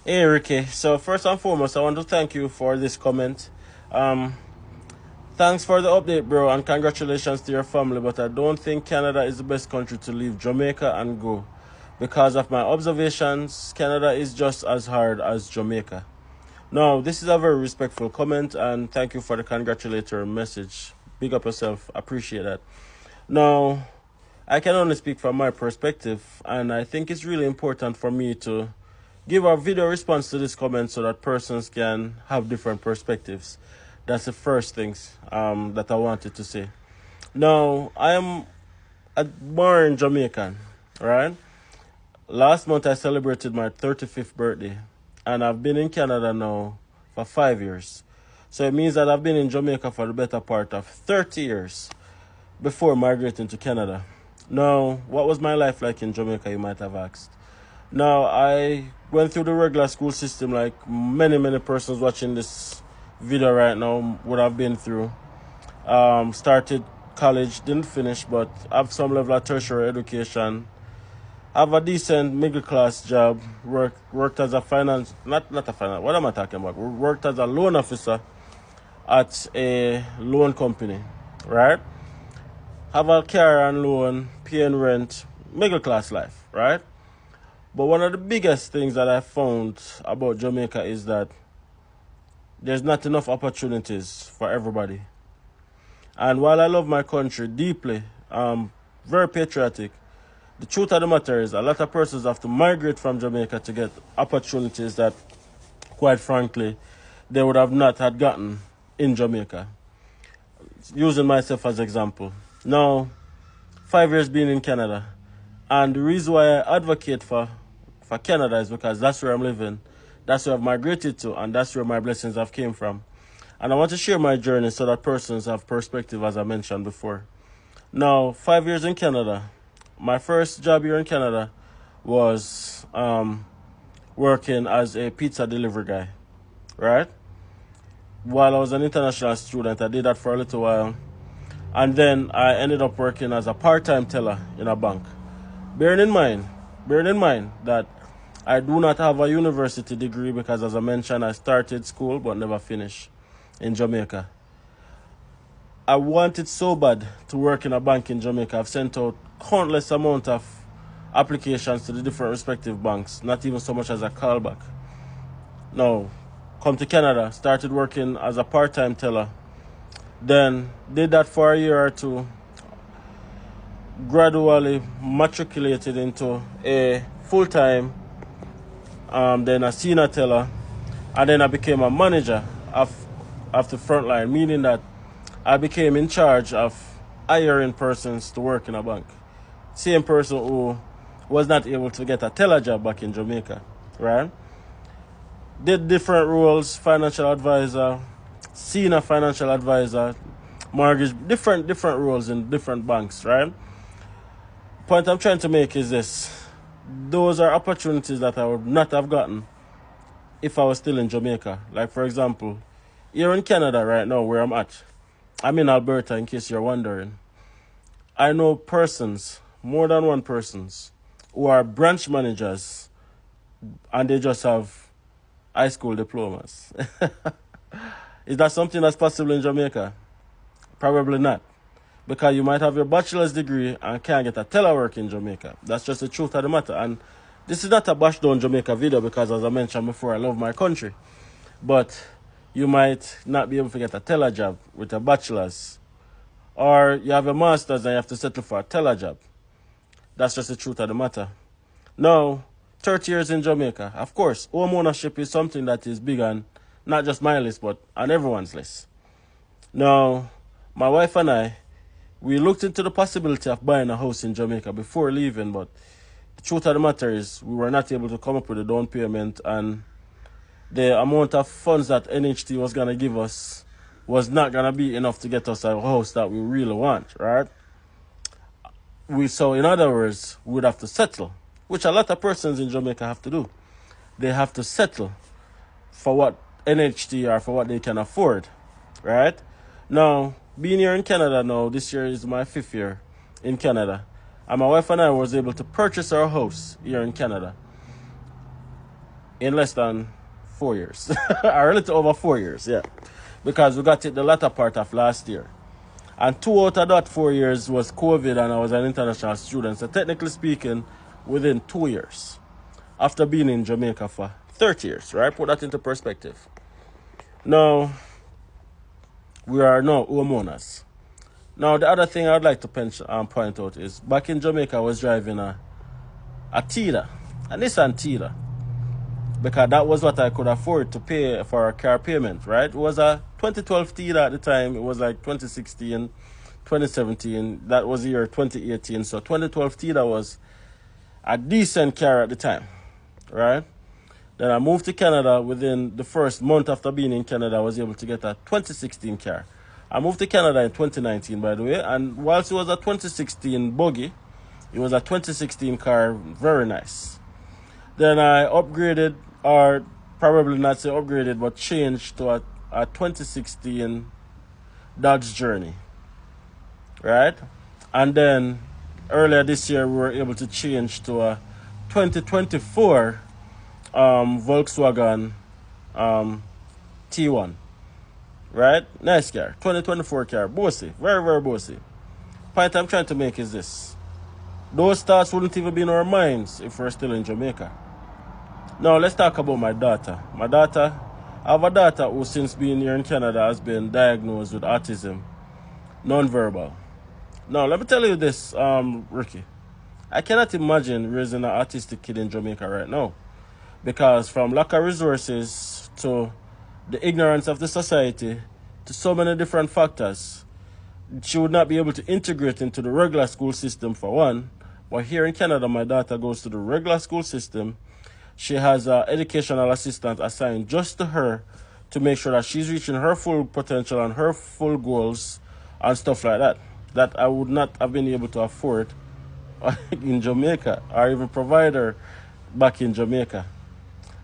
Hey Ricky, so first and foremost, I want to thank you for this comment. Um, Thanks for the update, bro, and congratulations to your family. But I don't think Canada is the best country to leave Jamaica and go. Because of my observations, Canada is just as hard as Jamaica. Now, this is a very respectful comment, and thank you for the congratulatory message. Big up yourself, appreciate that. Now, I can only speak from my perspective, and I think it's really important for me to give a video response to this comment so that persons can have different perspectives. That's the first things that I wanted to say. Now, I am a born Jamaican, right? Last month I celebrated my 35th birthday, and I've been in Canada now for 5 years. So it means that I've been in Jamaica for the better part of 30 years before migrating to Canada. Now, what was my life like in Jamaica, you might have asked? Now, I went through the regular school system like many persons watching this video right now would have been through. Started college, didn't finish, but have some level of tertiary education. Have a decent middle class job. Worked as a finance, not a finance. What am I talking about? Worked as a loan officer at a loan company, right? Have a car and loan, paying rent, middle class life, right? But one of the biggest things that I found about Jamaica is that there's not enough opportunities for everybody. And while I love my country deeply, very patriotic, the truth of the matter is a lot of persons have to migrate from Jamaica to get opportunities that, quite frankly, they would have not had gotten in Jamaica. Using myself as example. Now, 5 years being in Canada, and the reason why I advocate for Canada is because that's where I'm living, that's where I've migrated to, and that's where my blessings have came from. And I want to share my journey so that persons have perspective, as I mentioned before. Now, 5 years in Canada, my first job here in Canada was working as a pizza delivery guy, right? While I was an international student, I did that for a little while. And then I ended up working as a part-time teller in a bank. Bearing in mind, that I do not have a university degree because, as I mentioned, I started school but never finished in Jamaica. I wanted so bad to work in a bank in Jamaica. I've sent out countless amount of applications to the different respective banks, not even so much as a callback. Now, come to Canada, started working as a part-time teller. Then did that for a year or two, gradually matriculated into a full-time, then a senior teller, and then I became a manager of the front line, meaning that I became in charge of hiring persons to work in a bank. Same person who was not able to get a teller job back in Jamaica, right? Did different roles, financial advisor, senior financial advisor, mortgage, different roles in different banks, right? Point I'm trying to make is this. Those are opportunities that I would not have gotten if I was still in Jamaica. Like, for example, here in Canada right now where I'm at, I'm in Alberta in case you're wondering. I know persons, more than one persons, who are branch managers and they just have high school diplomas. Is that something that's possible in Jamaica? Probably not. Because you might have your bachelor's degree and can't get a telework in Jamaica. That's just the truth of the matter. And this is not a bash down Jamaica video because, as I mentioned before, I love my country. But you might not be able to get a teller job with a bachelor's. Or you have a master's and you have to settle for a teller job. That's just the truth of the matter. Now, 30 years in Jamaica. Of course, home ownership is something that is big on not just my list, but on everyone's list. Now, my wife and I, we looked into the possibility of buying a house in Jamaica before leaving, but the truth of the matter is we were not able to come up with a down payment, and the amount of funds that NHT was going to give us was not going to be enough to get us a house that we really want, right? So in other words, we would have to settle, which a lot of persons in Jamaica have to do. They have to settle for what NHT or for what they can afford, right? Now, being here in Canada now, this year is my 5th year in Canada, and my wife and I was able to purchase our house here in Canada. in less than 4 years. Or a little over 4 years, yeah. Because we got it the latter part of last year. And 2 out of that 4 years was COVID and I was an international student. So technically speaking, within 2 years. After being in Jamaica for 30 years, right? Put that into perspective. Now, we are now homeowners. Now, the other thing I'd like to point out is, back in Jamaica, I was driving a Tida, a Nissan Tida, because that was what I could afford to pay for a car payment, right? It was a 2012 Tida at the time. It was like 2016, 2017. That was the year 2018. So 2012 Tida was a decent car at the time, right? Then I moved to Canada. Within the first month after being in Canada, I was able to get a 2016 car. I moved to Canada in 2019, by the way, and whilst it was a 2016 buggy, it was a 2016 car, very nice. Then I upgraded, or probably not say upgraded, but changed to a 2016 Dodge Journey, right? And then earlier this year, we were able to change to a 2024 Volkswagen T1. Right? Nice car. 2024 car. Bossy. Very, very bossy. Point I'm trying to make is this. Those thoughts wouldn't even be in our minds if we're still in Jamaica. Now, let's talk about my daughter. I have a daughter who, since being here in Canada, has been diagnosed with autism, non-verbal. Now, let me tell you this, Ricky. I cannot imagine raising an autistic kid in Jamaica right now. Because from lack of resources to the ignorance of the society, to so many different factors, she would not be able to integrate into the regular school system, for one. But here in Canada, my daughter goes to the regular school system. She has an educational assistant assigned just to her to make sure that she's reaching her full potential and her full goals and stuff like that, that I would not have been able to afford in Jamaica, or even provide her back in Jamaica.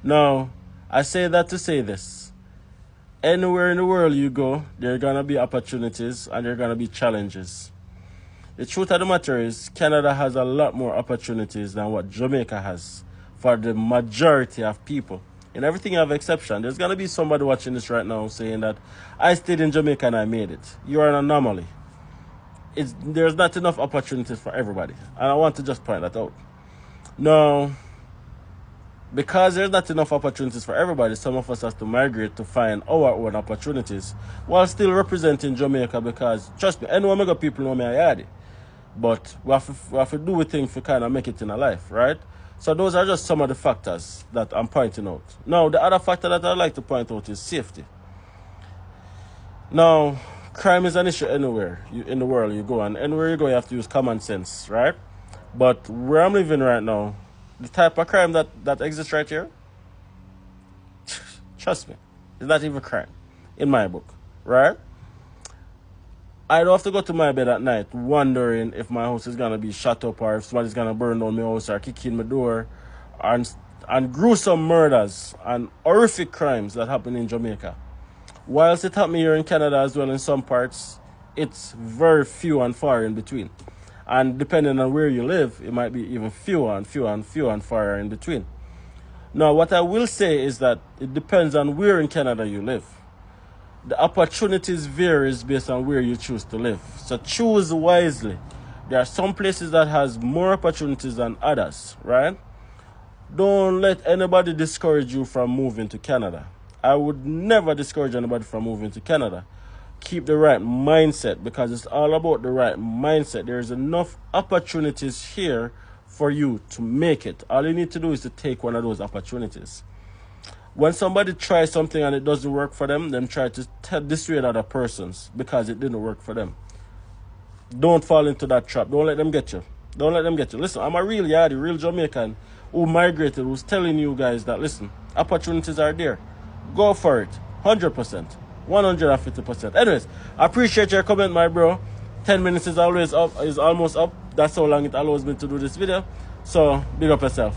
Now, I say that to say this. Anywhere in the world you go, there are going to be opportunities and there are going to be challenges. The truth of the matter is, Canada has a lot more opportunities than what Jamaica has for the majority of people. In everything you have exception. There's going to be somebody watching this right now saying that I stayed in Jamaica and I made it. You are an anomaly. There's not enough opportunities for everybody. And I want to just point that out. Now, because there's not enough opportunities for everybody, some of us have to migrate to find our own opportunities while still representing Jamaica, because, trust me, anyone make people know me I had it. But we have to do with things to kind of make it in our life, right? So those are just some of the factors that I'm pointing out. Now, the other factor that I'd like to point out is safety. Now, crime is an issue anywhere in the world you go, and anywhere you go, you have to use common sense, right? But where I'm living right now, the type of crime that exists right here, trust me, it's not even crime in my book, right? I don't have to go to my bed at night wondering if my house is going to be shut up, or if somebody's going to burn down my house or kick in my door, and gruesome murders and horrific crimes that happen in Jamaica. Whilst it happened here in Canada as well in some parts, it's very few and far in between. And depending on where you live, it might be even fewer and far in between. Now, what I will say is that it depends on where in Canada you live. The opportunities varies based on where you choose to live. So choose wisely. There are some places that has more opportunities than others, right? Don't let anybody discourage you from moving to Canada. I would never discourage anybody from moving to Canada. Keep the right mindset, because it's all about the right mindset. There's enough opportunities here for you to make it. All you need to do is to take one of those opportunities. When somebody tries something and it doesn't work for them, then try to dissuade other persons because it didn't work for them. Don't fall into that trap. Don't let them get you. Don't let them get you. Listen, I'm a real yardie, real Jamaican who migrated, who's telling you guys that, listen, opportunities are there. Go for it. 100%. 150%. Anyways, I appreciate your comment, my bro. 10 minutes is always up, is almost up. That's how long it allows me to do this video. So, big up yourself.